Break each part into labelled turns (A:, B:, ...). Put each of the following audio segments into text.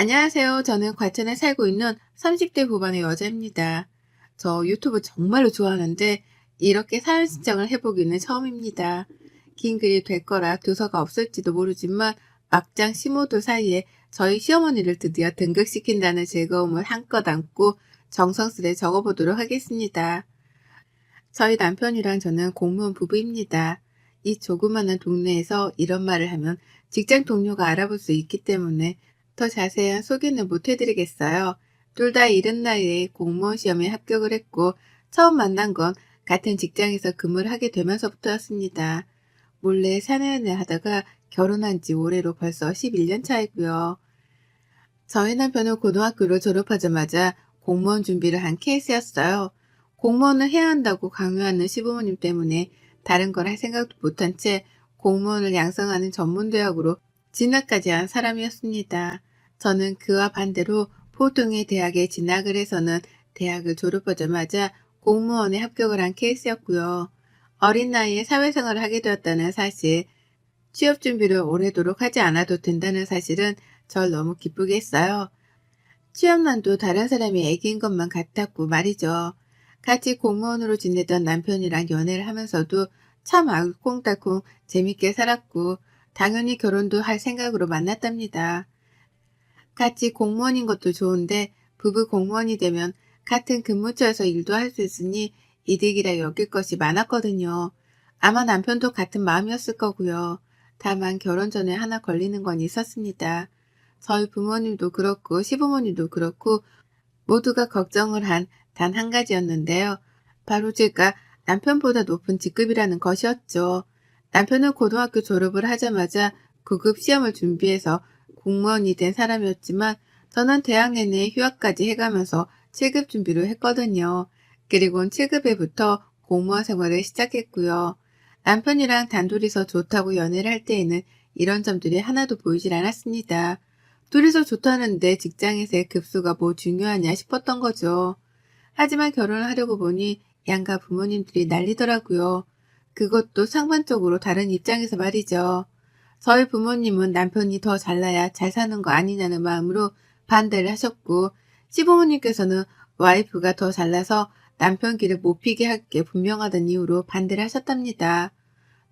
A: 안녕하세요. 저는 과천에 살고 있는 30대 후반의 여자입니다. 저 유튜브 정말로 좋아하는데 이렇게 사연 신청을 해보기는 처음입니다. 긴 글이 될 거라 도서가 없을지도 모르지만 막장 시모들 사이에 저희 시어머니를 드디어 등극시킨다는 즐거움을 한껏 안고 정성스레 적어보도록 하겠습니다. 저희 남편이랑 저는 공무원 부부입니다. 이 조그마한 동네에서 이런 말을 하면 직장 동료가 알아볼 수 있기 때문에 더 자세한 소개는 못 해드리겠어요. 둘 다 이른 나이에 공무원 시험에 합격을 했고 처음 만난 건 같은 직장에서 근무를 하게 되면서부터였습니다. 몰래 사내연애 하다가 결혼한 지 올해로 벌써 11년 차이고요. 저희 남편은 고등학교를 졸업하자마자 공무원 준비를 한 케이스였어요. 공무원을 해야 한다고 강요하는 시부모님 때문에 다른 걸 할 생각도 못한 채 공무원을 양성하는 전문대학으로 진학까지 한 사람이었습니다. 저는 그와 반대로 보통의 대학에 진학을 해서는 대학을 졸업하자마자 공무원에 합격을 한 케이스였고요. 어린 나이에 사회생활을 하게 되었다는 사실, 취업 준비를 오래도록 하지 않아도 된다는 사실은 절 너무 기쁘게 했어요. 취업난도 다른 사람이 애기인 것만 같았고 말이죠. 같이 공무원으로 지내던 남편이랑 연애를 하면서도 참 알콩달콩 재밌게 살았고 당연히 결혼도 할 생각으로 만났답니다. 같이 공무원인 것도 좋은데 부부 공무원이 되면 같은 근무처에서 일도 할 수 있으니 이득이라 여길 것이 많았거든요. 아마 남편도 같은 마음이었을 거고요. 다만 결혼 전에 하나 걸리는 건 있었습니다. 저희 부모님도 그렇고 시부모님도 그렇고 모두가 걱정을 한 단 한 가지였는데요. 바로 제가 남편보다 높은 직급이라는 것이었죠. 남편은 고등학교 졸업을 하자마자 9급 시험을 준비해서 공무원이 된 사람이었지만 저는 대학 내내 휴학까지 해가면서 7급 준비를 했거든요. 그리고 7급에부터 공무원 생활을 시작했고요. 남편이랑 단둘이서 좋다고 연애를 할 때에는 이런 점들이 하나도 보이질 않았습니다. 둘이서 좋다는데 직장에서의 급수가 뭐 중요하냐 싶었던 거죠. 하지만 결혼을 하려고 보니 양가 부모님들이 난리더라고요. 그것도 상반적으로 다른 입장에서 말이죠. 저희 부모님은 남편이 더 잘나야 잘 사는 거 아니냐는 마음으로 반대를 하셨고, 시부모님께서는 와이프가 더 잘나서 남편 길을 못 피게 할 게 분명하다는 이유로 반대를 하셨답니다.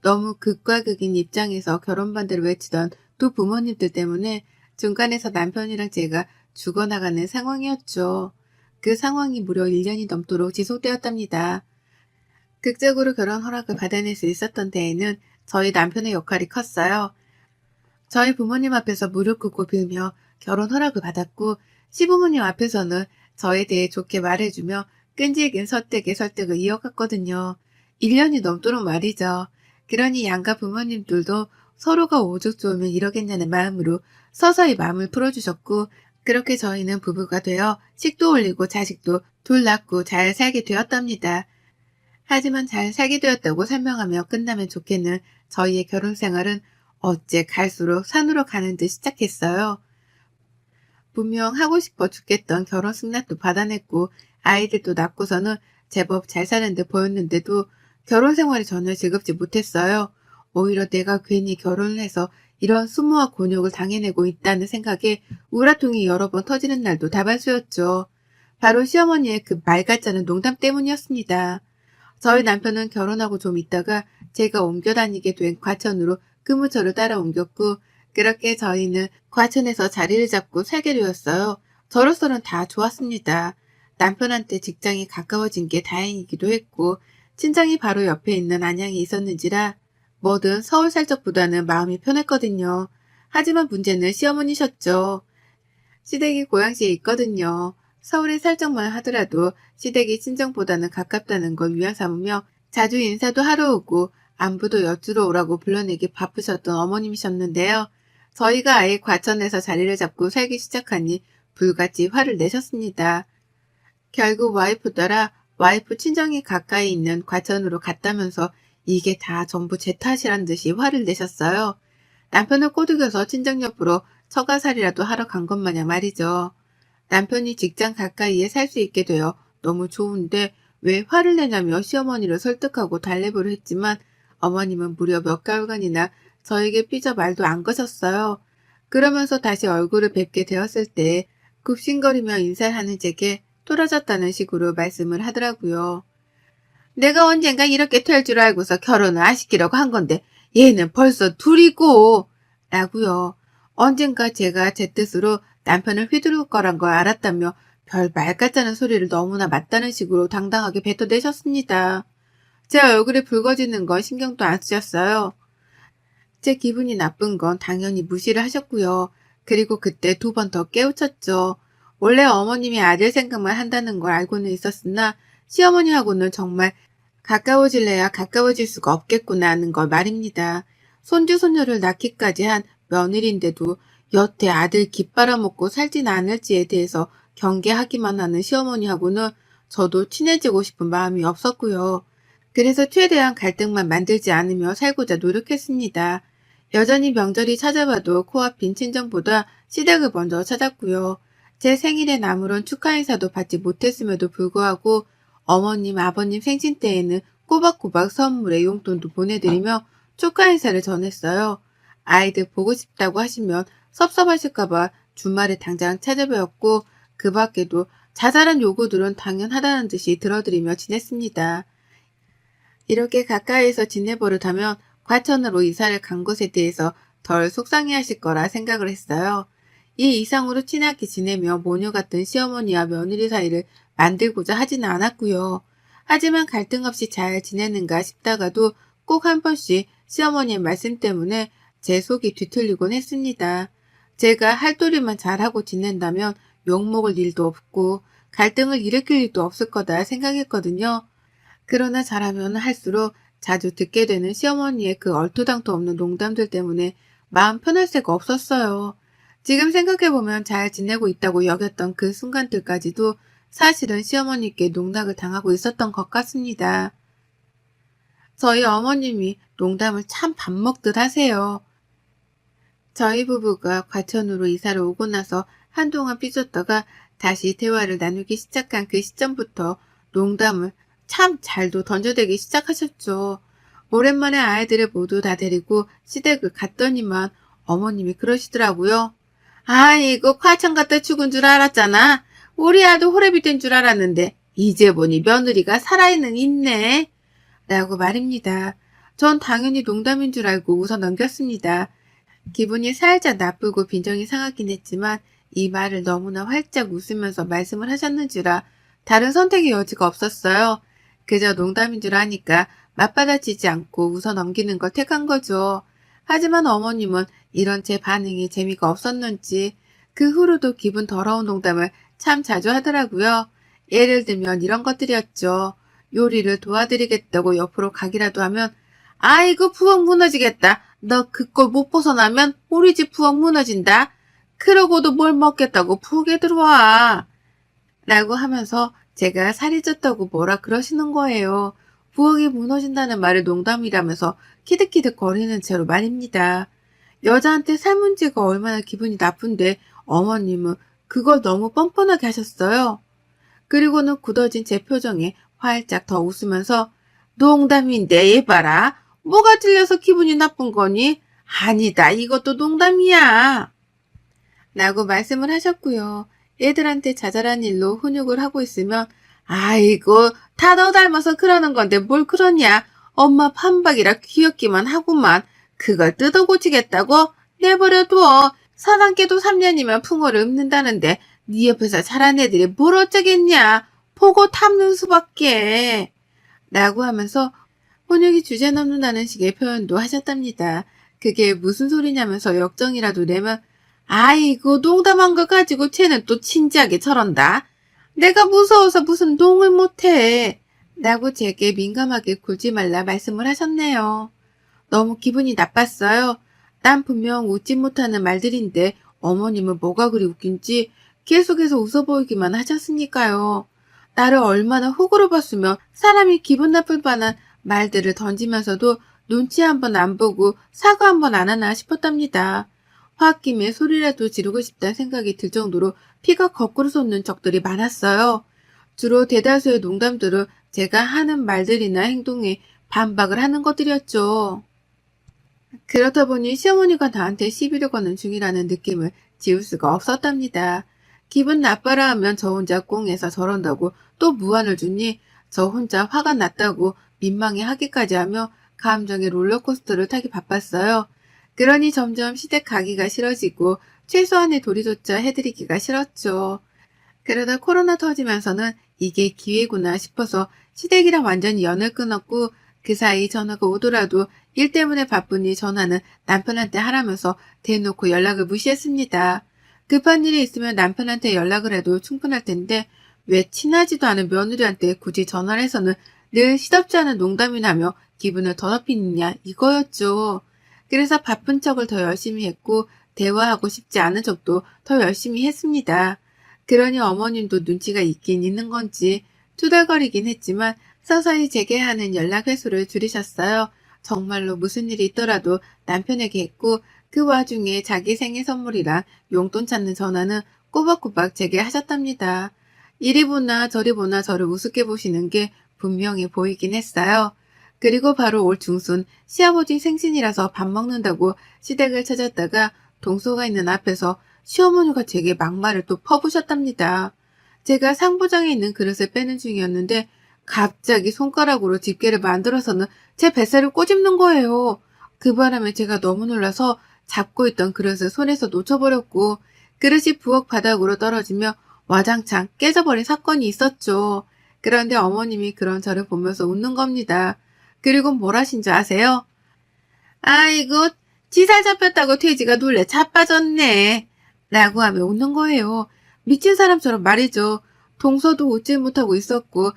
A: 너무 극과 극인 입장에서 결혼 반대를 외치던 두 부모님들 때문에 중간에서 남편이랑 제가 죽어나가는 상황이었죠. 그 상황이 무려 1년이 넘도록 지속되었답니다. 극적으로 결혼 허락을 받아낼 수 있었던 데에는 저희 남편의 역할이 컸어요. 저희 부모님 앞에서 무릎 꿇고 빌며 결혼 허락을 받았고 시부모님 앞에서는 저에 대해 좋게 말해주며 끈질긴 설득의 설득을 이어갔거든요. 1년이 넘도록 말이죠. 그러니 양가 부모님들도 서로가 오죽 좋으면 이러겠냐는 마음으로 서서히 마음을 풀어주셨고 그렇게 저희는 부부가 되어 식도 올리고 자식도 둘 낳고 잘 살게 되었답니다. 하지만 잘 살게 되었다고 설명하며 끝나면 좋겠는 저희의 결혼 생활은 어째 갈수록 산으로 가는 듯 시작했어요. 분명 하고 싶어 죽겠던 결혼 승낙도 받아냈고 아이들도 낳고서는 제법 잘 사는 듯 보였는데도 결혼 생활이 전혀 즐겁지 못했어요. 오히려 내가 괜히 결혼을 해서 이런 수모와 곤욕을 당해내고 있다는 생각에 우라통이 여러 번 터지는 날도 다반수였죠. 바로 시어머니의 그 말 같지 않은 농담 때문이었습니다. 저희 남편은 결혼하고 좀 있다가 제가 옮겨 다니게 된 과천으로 근무처를 따라 옮겼고 그렇게 저희는 과천에서 자리를 잡고 살게 되었어요. 저로서는 다 좋았습니다. 남편한테 직장이 가까워진 게 다행이기도 했고 친정이 바로 옆에 있는 안양에 있었는지라 뭐든 서울 살 적보다는 마음이 편했거든요. 하지만 문제는 시어머니셨죠. 시댁이 고양시에 있거든요. 서울에 살짝만 하더라도 시댁이 친정보다는 가깝다는 걸 위안 삼으며 자주 인사도 하러 오고 안부도 여쭈러 오라고 불러내기 바쁘셨던 어머님이셨는데요. 저희가 아예 과천에서 자리를 잡고 살기 시작하니 불같이 화를 내셨습니다. 결국 와이프 따라 와이프 친정이 가까이 있는 과천으로 갔다면서 이게 다 전부 제 탓이란 듯이 화를 내셨어요. 남편을 꼬드겨서 친정 옆으로 처가살이라도 하러 간 것 마냥 말이죠. 남편이 직장 가까이에 살 수 있게 되어 너무 좋은데 왜 화를 내냐며 시어머니를 설득하고 달래보려 했지만 어머님은 무려 몇 개월간이나 저에게 삐져 말도 안 거셨어요. 그러면서 다시 얼굴을 뵙게 되었을 때 굽신거리며 인사를 하는 제게 토라졌다는 식으로 말씀을 하더라고요. 내가 언젠가 이렇게 될 줄 알고서 결혼을 안 시키려고 한 건데 얘는 벌써 둘이고 라고요. 언젠가 제가 제 뜻으로 남편을 휘두를 거란 걸 알았다며 별 말 같자는 소리를 너무나 맞다는 식으로 당당하게 뱉어내셨습니다. 제 얼굴이 붉어지는 건 신경도 안 쓰셨어요. 제 기분이 나쁜 건 당연히 무시를 하셨고요. 그리고 그때 2번 더 깨우쳤죠. 원래 어머님이 아들 생각만 한다는 걸 알고는 있었으나 시어머니하고는 정말 가까워질래야 가까워질 수가 없겠구나 하는 걸 말입니다. 손주 손녀를 낳기까지 한 며느리인데도 여태 아들 깃빨아먹고 살진 않을지에 대해서 경계하기만 하는 시어머니하고는 저도 친해지고 싶은 마음이 없었고요. 그래서 최대한 갈등만 만들지 않으며 살고자 노력했습니다. 여전히 명절이 찾아와도 코앞인 친정보다 시댁을 먼저 찾았고요. 제 생일엔 아무런 축하 인사도 받지 못했음에도 불구하고 어머님, 아버님 생신 때에는 꼬박꼬박 선물에 용돈도 보내드리며 축하 인사를 전했어요. 아이들 보고 싶다고 하시면 섭섭하실까봐 주말에 당장 찾아뵈었고 그 밖에도 자잘한 요구들은 당연하다는 듯이 들어드리며 지냈습니다. 이렇게 가까이에서 지내버릇하면 과천으로 이사를 간 것에 대해서 덜 속상해하실 거라 생각을 했어요. 이 이상으로 친하게 지내며 모녀 같은 시어머니와 며느리 사이를 만들고자 하지는 않았고요. 하지만 갈등 없이 잘 지내는가 싶다가도 꼭 한 번씩 시어머니의 말씀 때문에 제 속이 뒤틀리곤 했습니다. 제가 할도리만 잘하고 지낸다면 욕먹을 일도 없고 갈등을 일으킬 일도 없을 거다 생각했거든요. 그러나 잘하면 할수록 자주 듣게 되는 시어머니의 그 얼토당토 없는 농담들 때문에 마음 편할 새가 없었어요. 지금 생각해보면 잘 지내고 있다고 여겼던 그 순간들까지도 사실은 시어머니께 농락을 당하고 있었던 것 같습니다. 저희 어머님이 농담을 참 밥 먹듯 하세요. 저희 부부가 과천으로 이사를 오고 나서 한동안 삐졌다가 다시 대화를 나누기 시작한 그 시점부터 농담을 참 잘도 던져대기 시작하셨죠. 오랜만에 아이들을 모두 다 데리고 시댁을 갔더니만 어머님이 그러시더라고요. 아이고 과천 갔다 죽은 줄 알았잖아. 우리 아들 호래비 된 줄 알았는데 이제 보니 며느리가 살아있는 있네. 라고 말입니다. 전 당연히 농담인 줄 알고 웃어 넘겼습니다. 기분이 살짝 나쁘고 빈정이 상하긴 했지만 이 말을 너무나 활짝 웃으면서 말씀을 하셨는지라 다른 선택의 여지가 없었어요. 그저 농담인 줄 아니까 맞받아치지 않고 웃어 넘기는 걸 택한 거죠. 하지만 어머님은 이런 제 반응이 재미가 없었는지 그 후로도 기분 더러운 농담을 참 자주 하더라고요. 예를 들면 이런 것들이었죠. 요리를 도와드리겠다고 옆으로 가기라도 하면 아이고 부엌 무너지겠다. 너 그 꼴 못 벗어나면 우리 집 부엌 무너진다. 그러고도 뭘 먹겠다고 부엌에 들어와. 라고 하면서 제가 살이 쪘다고 뭐라 그러시는 거예요. 부엌이 무너진다는 말을 농담이라면서 키득키득 거리는 채로 말입니다. 여자한테 살 문제가 얼마나 기분이 나쁜데 어머님은 그걸 너무 뻔뻔하게 하셨어요. 그리고는 굳어진 제 표정에 활짝 더 웃으면서 농담인데 얘 봐라. 뭐가 틀려서 기분이 나쁜 거니? 아니다. 이것도 농담이야. 라고 말씀을 하셨고요. 애들한테 자잘한 일로 훈육을 하고 있으면 아이고 다 너 닮아서 그러는 건데 뭘 그러냐. 엄마 판박이라 귀엽기만 하구만. 그걸 뜯어 고치겠다고? 내버려둬. 사단께도 3년이면 풍어를 읊는다는데 네 옆에서 자란 애들이 뭘 어쩌겠냐. 보고 탐는 수밖에. 라고 하면서 혼육이 주제넘는다는 식의 표현도 하셨답니다. 그게 무슨 소리냐면서 역정이라도 내면 아이고 농담한 거 가지고 쟤는 또 진지하게 저런다. 내가 무서워서 무슨 농을 못해. 라고 제게 민감하게 굴지 말라 말씀을 하셨네요. 너무 기분이 나빴어요. 난 분명 웃지 못하는 말들인데 어머님은 뭐가 그리 웃긴지 계속해서 웃어 보이기만 하셨으니까요. 나를 얼마나 호구로 봤으면 사람이 기분 나쁠 뻔한 말들을 던지면서도 눈치 한번 안 보고 사과 한번 안 하나 싶었답니다. 홧김에 소리라도 지르고 싶다는 생각이 들 정도로 피가 거꾸로 솟는 적들이 많았어요. 주로 대다수의 농담들은 제가 하는 말들이나 행동에 반박을 하는 것들이었죠. 그러다 보니 시어머니가 나한테 시비를 거는 중이라는 느낌을 지울 수가 없었답니다. 기분 나빠라 하면 저 혼자 꽁해서 저런다고 또 무안을 주니 저 혼자 화가 났다고 민망해 하기까지 하며 감정의 롤러코스터를 타기 바빴어요. 그러니 점점 시댁 가기가 싫어지고 최소한의 도리조차 해드리기가 싫었죠. 그러다 코로나 터지면서는 이게 기회구나 싶어서 시댁이랑 완전히 연을 끊었고 그 사이 전화가 오더라도 일 때문에 바쁘니 전화는 남편한테 하라면서 대놓고 연락을 무시했습니다. 급한 일이 있으면 남편한테 연락을 해도 충분할 텐데 왜 친하지도 않은 며느리한테 굳이 전화를 해서는 늘 시덥지 않은 농담이나 하며 기분을 더럽히느냐 이거였죠. 그래서 바쁜 척을 더 열심히 했고 대화하고 싶지 않은 척도 더 열심히 했습니다. 그러니 어머님도 눈치가 있긴 있는 건지 투덜거리긴 했지만 서서히 제게 하는 연락 횟수를 줄이셨어요. 정말로 무슨 일이 있더라도 남편에게 했고 그 와중에 자기 생일 선물이랑 용돈 찾는 전화는 꼬박꼬박 제게 하셨답니다. 이리 보나 저리 보나 저를 우습게 보시는 게 분명해 보이긴 했어요. 그리고 바로 올 중순 시아버지 생신이라서 밥 먹는다고 시댁을 찾았다가 동서가 있는 앞에서 시어머니가 제게 막말을 또 퍼부셨답니다. 제가 상부장에 있는 그릇을 빼는 중이었는데 갑자기 손가락으로 집게를 만들어서는 제 뱃살을 꼬집는 거예요. 그 바람에 제가 너무 놀라서 잡고 있던 그릇을 손에서 놓쳐버렸고 그릇이 부엌 바닥으로 떨어지며 와장창 깨져버린 사건이 있었죠. 그런데 어머님이 그런 저를 보면서 웃는 겁니다. 그리고 뭘 하신 줄 아세요? 아이고, 지살 잡혔다고 돼지가 놀래 자빠졌네. 라고 하며 웃는 거예요. 미친 사람처럼 말이죠. 동서도 웃질 못하고 있었고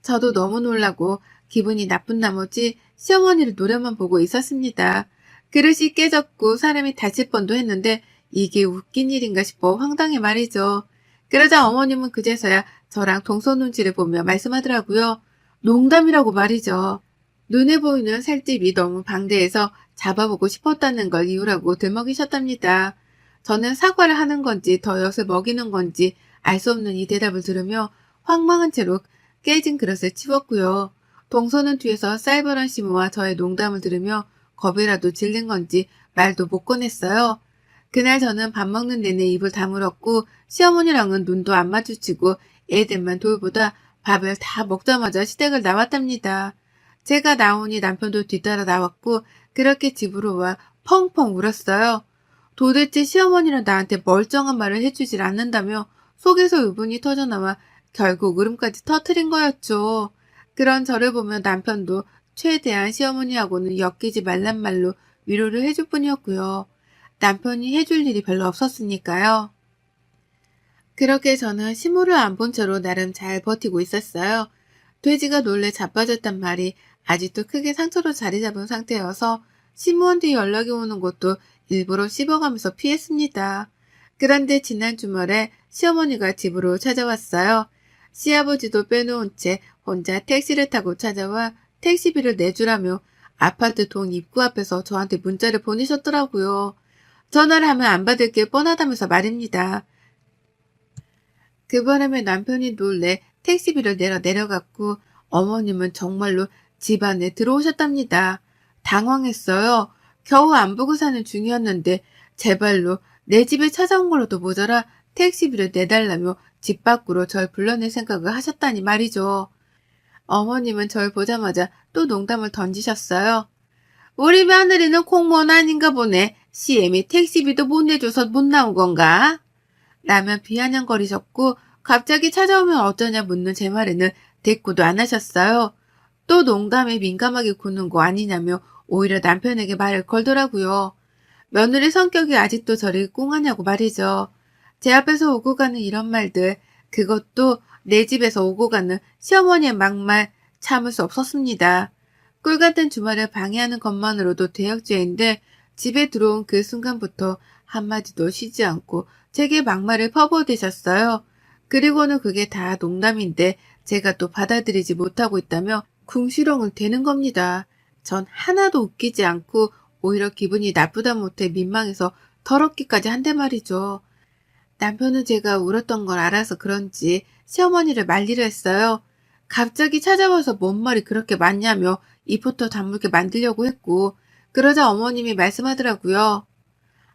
A: 저도 너무 놀라고 기분이 나쁜 나머지 시어머니를 노려만 보고 있었습니다. 그릇이 깨졌고 사람이 다칠 뻔도 했는데 이게 웃긴 일인가 싶어 황당해 말이죠. 그러자 어머님은 그제서야 저랑 동서 눈치를 보며 말씀하더라고요. 농담이라고 말이죠. 눈에 보이는 살집이 너무 방대해서 잡아보고 싶었다는 걸 이유라고 들먹이셨답니다. 저는 사과를 하는 건지 더 엿을 먹이는 건지 알 수 없는 이 대답을 들으며 황망한 채로 깨진 그릇을 치웠고요. 동서는 뒤에서 쌀벌한 시모와 저의 농담을 들으며 겁이라도 질린 건지 말도 못 꺼냈어요. 그날 저는 밥 먹는 내내 입을 다물었고 시어머니랑은 눈도 안 마주치고 애들만 돌보다 밥을 다 먹자마자 시댁을 나왔답니다. 제가 나오니 남편도 뒤따라 나왔고 그렇게 집으로 와 펑펑 울었어요. 도대체 시어머니는 나한테 멀쩡한 말을 해주질 않는다며 속에서 의분이 터져나와 결국 울음까지 터트린 거였죠. 그런 저를 보며 남편도 최대한 시어머니하고는 엮이지 말란 말로 위로를 해줄 뿐이었고요. 남편이 해줄 일이 별로 없었으니까요. 그렇게 저는 시무를 안 본 채로 나름 잘 버티고 있었어요. 돼지가 놀래 자빠졌단 말이 아직도 크게 상처로 자리 잡은 상태여서 시무한테 연락이 오는 것도 일부러 씹어가면서 피했습니다. 그런데 지난 주말에 시어머니가 집으로 찾아왔어요. 시아버지도 빼놓은 채 혼자 택시를 타고 찾아와 택시비를 내주라며 아파트 동 입구 앞에서 저한테 문자를 보내셨더라고요. 전화를 하면 안 받을 게 뻔하다면서 말입니다. 그 바람에 남편이 놀래 택시비를 내려갔고 어머님은 정말로 집 안에 들어오셨답니다. 당황했어요. 겨우 안 보고 사는 중이었는데 제발로 내 집에 찾아온 걸로도 모자라 택시비를 내달라며 집 밖으로 절 불러낼 생각을 하셨다니 말이죠. 어머님은 절 보자마자 또 농담을 던지셨어요. 우리 며느리는 공무원 아닌가 보네. CM이 택시비도 못 내줘서 못 나온 건가? 라며 비아냥거리셨고 갑자기 찾아오면 어쩌냐 묻는 제 말에는 대꾸도 안 하셨어요. 또 농담에 민감하게 구는 거 아니냐며 오히려 남편에게 말을 걸더라고요. 며느리 성격이 아직도 저를 꽁하냐고 말이죠. 제 앞에서 오고 가는 이런 말들, 그것도 내 집에서 오고 가는 시어머니의 막말 참을 수 없었습니다. 꿀같은 주말을 방해하는 것만으로도 대역죄인데 집에 들어온 그 순간부터 한마디도 쉬지 않고 제게 막말을 퍼부어대셨어요. 그리고는 그게 다 농담인데 제가 또 받아들이지 못하고 있다며 궁시렁을 대는 겁니다. 전 하나도 웃기지 않고 오히려 기분이 나쁘다 못해 민망해서 더럽기까지 한대 말이죠. 남편은 제가 울었던 걸 알아서 그런지 시어머니를 말리려 했어요. 갑자기 찾아와서 뭔 말이 그렇게 많냐며 입부터 다물게 만들려고 했고 그러자 어머님이 말씀하더라고요.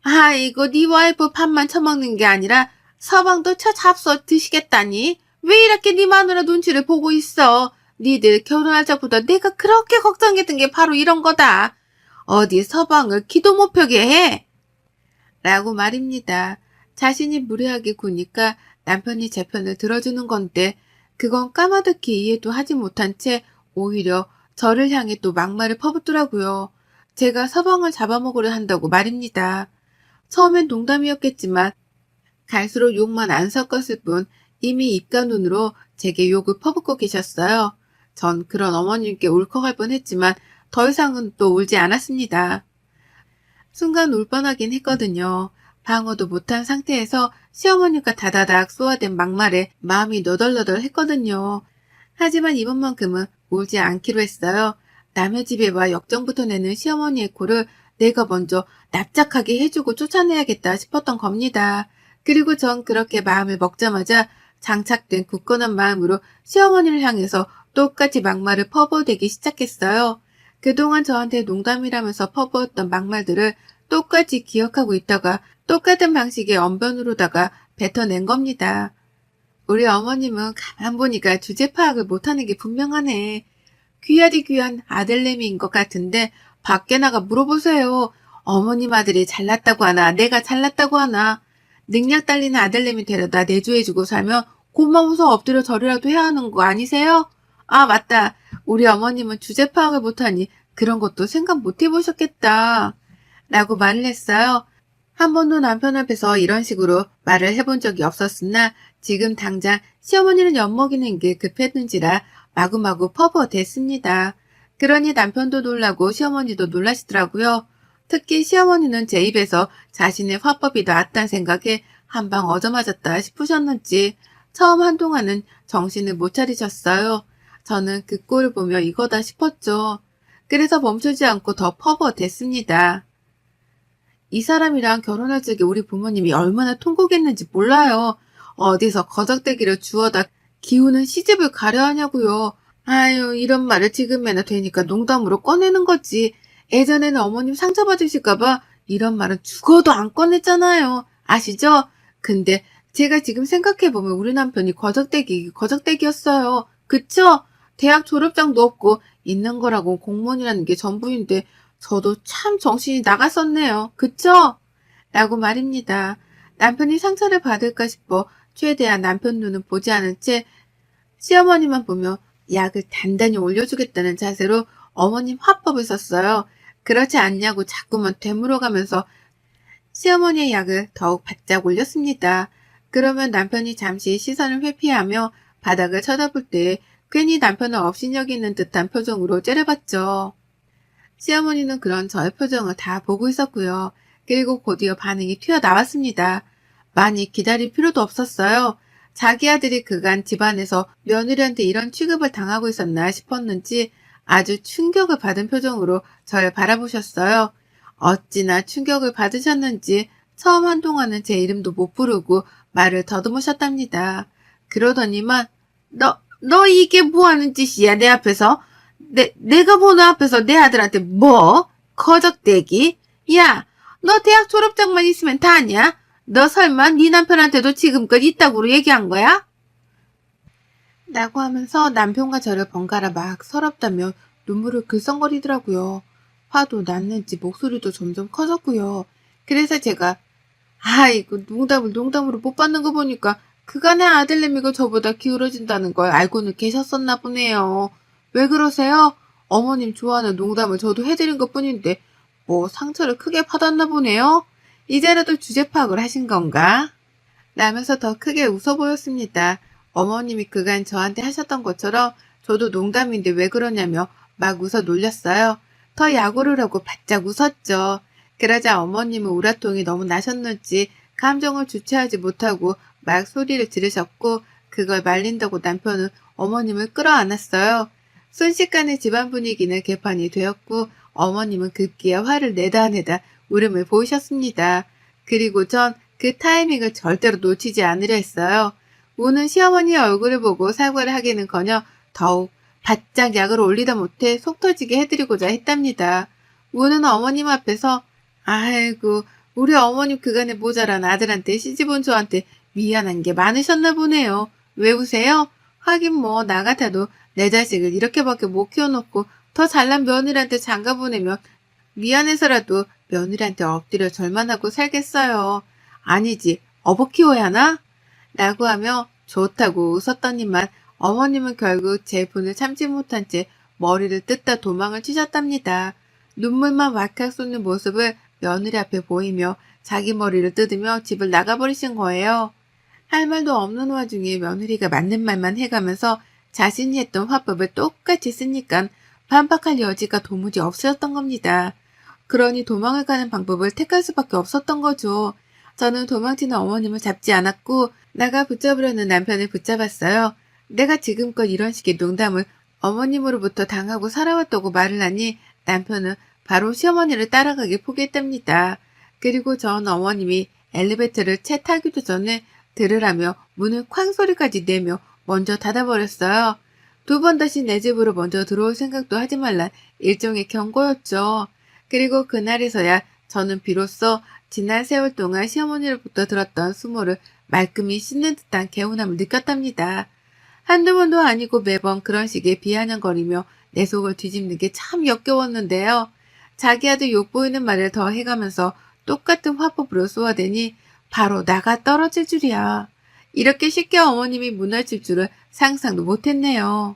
A: 아, 이거 네 와이프 밥만 처먹는 게 아니라 서방도 쳐 잡숴 드시겠다니? 왜 이렇게 네 마누라 눈치를 보고 있어? 니들 결혼할 적부터 내가 그렇게 걱정했던 게 바로 이런 거다. 어디 서방을 기도 못 펴게 해? 라고 말입니다. 자신이 무례하게 구니까 남편이 제 편을 들어주는 건데 그건 까마득히 이해도 하지 못한 채 오히려 저를 향해 또 막말을 퍼붓더라고요. 제가 서방을 잡아먹으려 한다고 말입니다. 처음엔 농담이었겠지만 갈수록 욕만 안 섞었을 뿐 이미 입과 눈으로 제게 욕을 퍼붓고 계셨어요. 전 그런 어머님께 울컥할 뻔했지만 더 이상은 또 울지 않았습니다. 순간 울 뻔하긴 했거든요. 방어도 못한 상태에서 시어머니가 다다닥 쏘아댄 막말에 마음이 너덜너덜 했거든요. 하지만 이번만큼은 울지 않기로 했어요. 남의 집에 와 역정부터 내는 시어머니의 코를 내가 먼저 납작하게 해주고 쫓아내야겠다 싶었던 겁니다. 그리고 전 그렇게 마음을 먹자마자 장착된 굳건한 마음으로 시어머니를 향해서 똑같이 막말을 퍼부어대기 시작했어요. 그동안 저한테 농담이라면서 퍼부었던 막말들을 똑같이 기억하고 있다가 똑같은 방식의 언변으로다가 뱉어낸 겁니다. 우리 어머님은 가만 보니까 주제 파악을 못하는 게 분명하네. 귀하디 귀한 아들내미인 것 같은데 밖에 나가 물어보세요. 어머님 아들이 잘났다고 하나 내가 잘났다고 하나. 능력 딸리는 아들내미 데려다 내조해주고 살면 고마워서 엎드려 절이라도 해야 하는 거 아니세요? 아, 맞다. 우리 어머님은 주제 파악을 못하니 그런 것도 생각 못 해보셨겠다. 라고 말을 했어요. 한 번도 남편 앞에서 이런 식으로 말을 해본 적이 없었으나 지금 당장 시어머니를 엿먹이는 게 급했는지라 마구마구 퍼부어댔습니다. 그러니 남편도 놀라고 시어머니도 놀라시더라고요. 특히 시어머니는 제 입에서 자신의 화법이 나왔다는 생각에 한방 얻어맞았다 싶으셨는지 처음 한동안은 정신을 못 차리셨어요. 저는 그 꼴을 보며 이거다 싶었죠. 그래서 멈추지 않고 더 퍼부어댔습니다. 이 사람이랑 결혼할 적에 우리 부모님이 얼마나 통곡했는지 몰라요. 어디서 거적대기를 주워다 기우는 시집을 가려 하냐고요. 아유, 이런 말을 지금에나 되니까 농담으로 꺼내는 거지. 예전에는 어머님 상처받으실까봐 이런 말은 죽어도 안 꺼냈잖아요. 아시죠? 근데 제가 지금 생각해보면 우리 남편이 거적대기였어요. 그쵸? 대학 졸업장도 없고 있는 거라고 공무원이라는 게 전부인데 저도 참 정신이 나갔었네요. 그쵸? 라고 말입니다. 남편이 상처를 받을까 싶어 최대한 남편 눈은 보지 않은 채 시어머니만 보며 약을 단단히 올려주겠다는 자세로 어머님 화법을 썼어요. 그렇지 않냐고 자꾸만 되물어가면서 시어머니의 약을 더욱 바짝 올렸습니다. 그러면 남편이 잠시 시선을 회피하며 바닥을 쳐다볼 때 괜히 남편을 업신여기는 듯한 표정으로 째려봤죠. 시어머니는 그런 저의 표정을 다 보고 있었고요. 그리고 곧이어 반응이 튀어나왔습니다. 많이 기다릴 필요도 없었어요. 자기 아들이 그간 집안에서 며느리한테 이런 취급을 당하고 있었나 싶었는지 아주 충격을 받은 표정으로 저를 바라보셨어요. 어찌나 충격을 받으셨는지 처음 한동안은 제 이름도 못 부르고 말을 더듬으셨답니다. 그러더니만 너 이게 뭐하는 짓이야 내 앞에서? 내가 보는 앞에서 내 아들한테 뭐? 거적대기? 야, 너 대학 졸업장만 있으면 다 아냐? 너 설마 네 남편한테도 지금껏 있다고 얘기한 거야? 라고 하면서 남편과 저를 번갈아 막 서럽다며 눈물을 글썽거리더라고요. 화도 났는지 목소리도 점점 커졌고요. 그래서 제가 아이고 농담으로 못 받는 거 보니까 그간의 아들내미가 저보다 기울어진다는 걸 알고는 계셨었나 보네요. 왜 그러세요? 어머님 좋아하는 농담을 저도 해드린 것뿐인데 뭐 상처를 크게 받았나 보네요. 이제라도 주제 파악을 하신 건가? 라면서 더 크게 웃어 보였습니다. 어머님이 그간 저한테 하셨던 것처럼 저도 농담인데 왜 그러냐며 막 웃어 놀렸어요. 더 야구를 하고 바짝 웃었죠. 그러자 어머님은 우라통이 너무 나셨는지 감정을 주체하지 못하고 막 소리를 지르셨고 그걸 말린다고 남편은 어머님을 끌어안았어요. 순식간에 집안 분위기는 개판이 되었고 어머님은 급기야 화를 내다 울음을 보이셨습니다. 그리고 전 그 타이밍을 절대로 놓치지 않으려 했어요. 우는 시어머니의 얼굴을 보고 사과를 하기는커녕 더욱 바짝 약을 올리다 못해 속 터지게 해드리고자 했답니다. 우는 어머님 앞에서 아이고 우리 어머님 그간에 모자란 아들한테 시집온 저한테 미안한 게 많으셨나 보네요. 왜 우세요? 하긴 뭐 나 같아도 내 자식을 이렇게밖에 못 키워놓고 더 잘난 며느리한테 장가 보내면 미안해서라도 며느리한테 엎드려 절만 하고 살겠어요. 아니지 어버 키워야 하나? 라고 하며 좋다고 웃었더니만 어머님은 결국 제 분을 참지 못한 채 머리를 뜯다 도망을 치셨답니다. 눈물만 왈칵 쏟는 모습을 며느리 앞에 보이며 자기 머리를 뜯으며 집을 나가버리신 거예요. 할 말도 없는 와중에 며느리가 맞는 말만 해가면서 자신이 했던 화법을 똑같이 쓰니까 반박할 여지가 도무지 없었던 겁니다. 그러니 도망을 가는 방법을 택할 수밖에 없었던 거죠. 저는 도망치는 어머님을 잡지 않았고 나가 붙잡으려는 남편을 붙잡았어요. 내가 지금껏 이런 식의 농담을 어머님으로부터 당하고 살아왔다고 말을 하니 남편은 바로 시어머니를 따라가기 포기했답니다. 그리고 전 어머님이 엘리베이터를 채 타기도 전에 들으라며 문을 쾅 소리까지 내며 먼저 닫아버렸어요. 두 번 다시 내 집으로 먼저 들어올 생각도 하지 말란 일종의 경고였죠. 그리고 그날에서야 저는 비로소 지난 세월 동안 시어머니로부터 들었던 수모를 말끔히 씻는 듯한 개운함을 느꼈답니다. 한두 번도 아니고 매번 그런 식의 비아냥거리며 내 속을 뒤집는 게 참 역겨웠는데요. 자기 아들 욕보이는 말을 더 해가면서 똑같은 화법으로 쏘아대니 바로 나가 떨어질 줄이야. 이렇게 쉽게 어머님이 무너질 줄을 상상도 못했네요.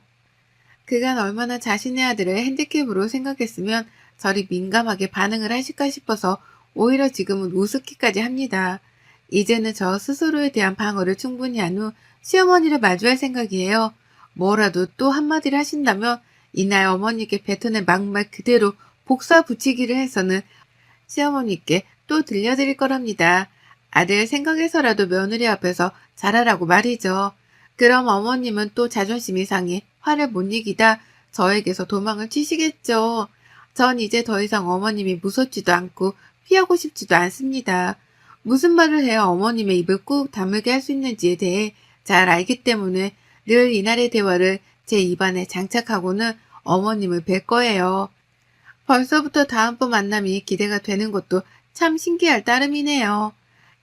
A: 그간 얼마나 자신의 아들을 핸디캡으로 생각했으면 저리 민감하게 반응을 하실까 싶어서 오히려 지금은 우습기까지 합니다. 이제는 저 스스로에 대한 방어를 충분히 한 후 시어머니를 마주할 생각이에요. 뭐라도 또 한마디를 하신다면 이날 어머니께 뱉어낸 막말 그대로 복사 붙이기를 해서는 시어머니께 또 들려드릴 거랍니다. 아들 생각해서라도 며느리 앞에서 잘하라고 말이죠. 그럼 어머님은 또 자존심이 상해 화를 못 이기다 저에게서 도망을 치시겠죠. 전 이제 더 이상 어머님이 무섭지도 않고 피하고 싶지도 않습니다. 무슨 말을 해야 어머님의 입을 꾹 다물게 할 수 있는지에 대해 잘 알기 때문에 늘 이날의 대화를 제 입안에 장착하고는 어머님을 뵐 거예요. 벌써부터 다음번 만남이 기대가 되는 것도 참 신기할 따름이네요.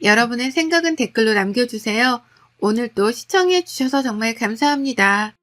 A: 여러분의 생각은 댓글로 남겨주세요. 오늘도 시청해 주셔서 정말 감사합니다.